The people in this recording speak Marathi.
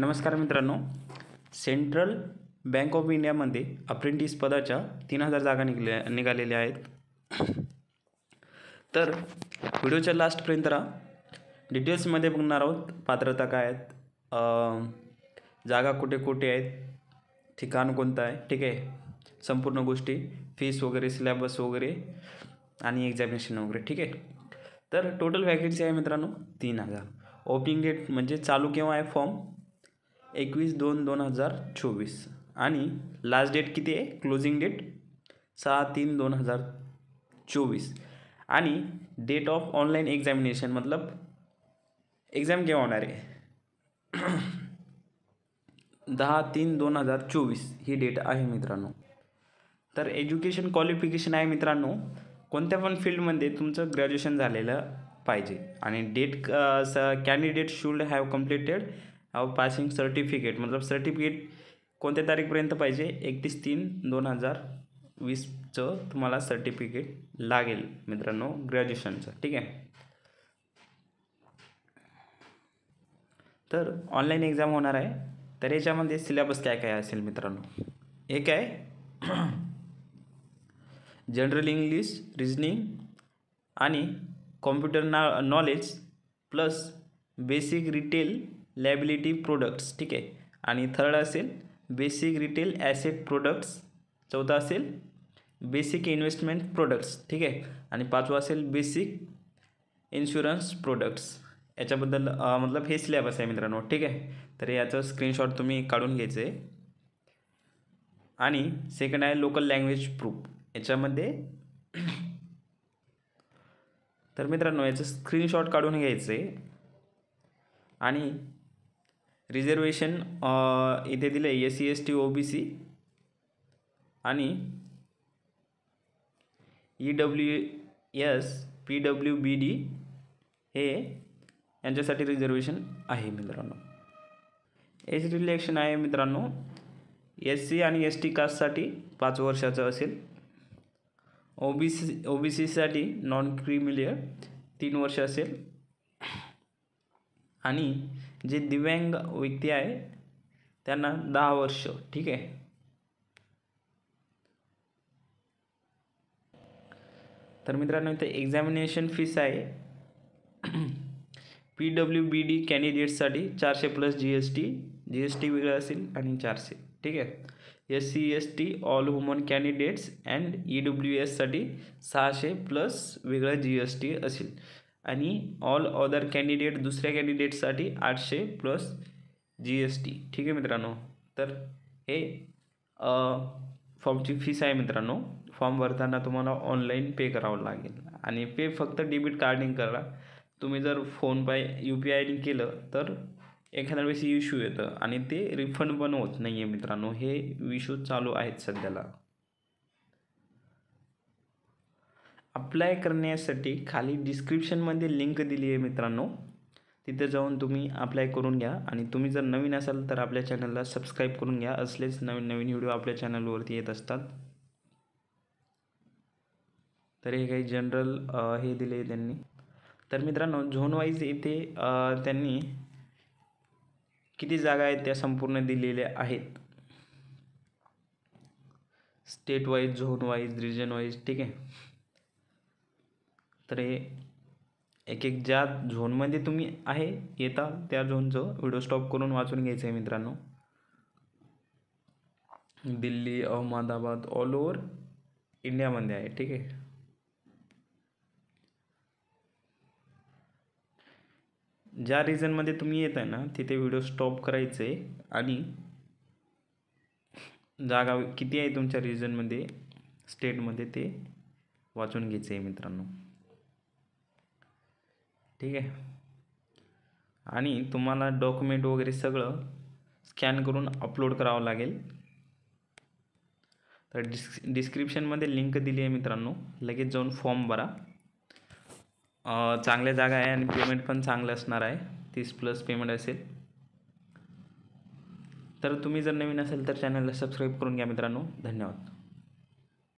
नमस्कार मित्रांनो, सेंट्रल बँक ऑफ इंडियामध्ये अप्रेंटिस पदाच्या 3000 जागा निघालेल्या आहेत. तर व्हिडिओच्या लास्टपर्यंत राहा. डिटेल्समध्ये बघणार आहोत. पात्रता काय आहेत, जागा कुठे कुठे आहेत, ठिकाण कोणतं आहे, ठीक आहे, संपूर्ण गोष्टी, फीस वगैरे, सिलेबस वगैरे आणि एक्झामिनेशन वगैरे, ठीक आहे. तर टोटल वॅकेन्सी आहे मित्रांनो 3000. ओपनिंग डेट म्हणजे चालू केव्हा आहे फॉर्म 21/2/2024 आणि लास्ट डेट किती आहे, क्लोजिंग डेट 6/3/2024 आणि डेट ऑफ ऑनलाईन एक्झामिनेशन मतलब एग्ज़ाम केव्हा होणार आहे 10/3/2024 ही डेट आहे मित्रांनो. तर एज्युकेशन क्वालिफिकेशन आहे मित्रांनो, कोणत्या पण फील्डमध्ये तुमचं ग्रॅज्युएशन झालेलं पाहिजे आणि date candidate should have completed passing certificate मतलब सर्टिफिकेट कोणत्या तारीखपर्यंत पाहिजे 31/3/2020चं तुम्हाला सर्टिफिकेट लागेल मित्रांनो ग्रॅज्युएशनचं, ठीक आहे. तर ऑनलाईन एक्झाम होणार आहे. तर याच्यामध्ये सिलेबस काय काय असेल मित्रांनो, एक आहे जनरल इंग्लिश, रिजनिंग आणि computer knowledge plus basic retail liability products, ठीक आहे. आणि थर्ड असेल बेसिक रिटेल ॲसेट प्रोडक्ट्स, चौथा असेल बेसिक इन्व्हेस्टमेंट प्रोडक्ट्स, ठीक आहे. आणि पाचवा असेल बेसिक इन्शुरन्स प्रोडक्ट्स. याच्याबद्दल मतलब हे सिलेबस आहे मित्रांनो, ठीक आहे. तर याचं स्क्रीनशॉट तुम्ही काढून घ्यायचं आहे. आणि सेकंड आहे लोकल लँग्वेज प्रूफ. याच्यामध्ये तर मित्रांनो याचं स्क्रीनशॉट काढून घ्यायचं आहे. आणि रिझर्वेशन इथे दिलं आहे SC ST OBC आणि EWS PWBD हे यांच्यासाठी रिझर्वेशन आहे मित्रांनो. एज रिलॅक्शन आहे मित्रांनो, SC आणि ST कास्टसाठी 5 वर्षाचं असेल, OBCसाठी नॉन क्रिमिलियर 3 वर्ष असेल आणि जे दिव्यांग व्यक्ती आहे त्यांना 10 वर्ष, ठीक आहे. तर मित्रांनो इथे एक्झामिनेशन फीस आहे PWBD कॅन्डिडेट्ससाठी 400 प्लस GST वेगळं असेल आणि 400, ठीक आहे. SC ST all women candidates and EWSसाठी 600 प्लस वेगळं GST असेल आणि ऑल अदर कॅन्डिडेट दुसऱ्या कॅन्डिडेटसाठी 800 प्लस GST, ठीक आहे मित्रांनो. तर हे फॉर्मची फीस आहे मित्रांनो. फॉर्म भरताना तुम्हाला ऑनलाईन पे करावं लागेल आणि पे फक्त डेबिट कार्डने करा. तुम्ही जर फोनपे UPI केलं तर एखाद्या वेळेस इश्यू येतं आणि ते रिफंड पण होत नाही आहे मित्रांनो. हे इश्यू चालू आहेत सध्याला. अप्लाय करण्यासाठी खाली डिस्क्रिप्शनमध्ये लिंक दिली आहे मित्रांनो, तिथे जाऊन तुम्ही अप्लाय करून घ्या. आणि तुम्ही जर नवीन असाल तर आपल्या चॅनलला सबस्क्राईब करून घ्या. असलेच नवीन व्हिडिओ आपल्या चॅनलवरती येत असतात. तर हे काही जनरल हे दिले त्यांनी. तर मित्रांनो झोन वाईज इथे त्यांनी किती जागा आहेत त्या संपूर्ण दिलेल्या आहेत, state wise, zone wise, region wise, ठीक आहे. तर हे एक ज्या झोनमध्ये तुम्ही येता त्या झोनचं व्हिडिओ स्टॉप करून वाचून घ्यायचं आहे मित्रांनो. दिल्ली, अहमदाबाद ऑल ओव्हर इंडियामध्ये आहे, ठीक आहे. ज्या रिजनमध्ये तुम्ही येत आहे ना तिथे व्हिडिओ स्टॉप करायचं आहे आणि जागा किती आहे तुमच्या रिजनमध्ये, स्टेटमध्ये ते वाचून घ्यायचं आहे मित्रांनो, ठीक आहे. आणि तुम्हाला डॉक्युमेंट वगैरे सगळं स्कॅन करून अपलोड करावं लागेल. तर डिस्क्रिप्शनमध्ये लिंक दिली आहे मित्रांनो, लगेच जाऊन फॉर्म भरा. चांगल्या जागा आहे आणि पेमेंट पण चांगलं असणार आहे, 30 प्लस पेमेंट असेल. तर तुम्ही जर नवीन असेल तर चॅनलला सबस्क्राईब करून घ्या मित्रांनो. धन्यवाद.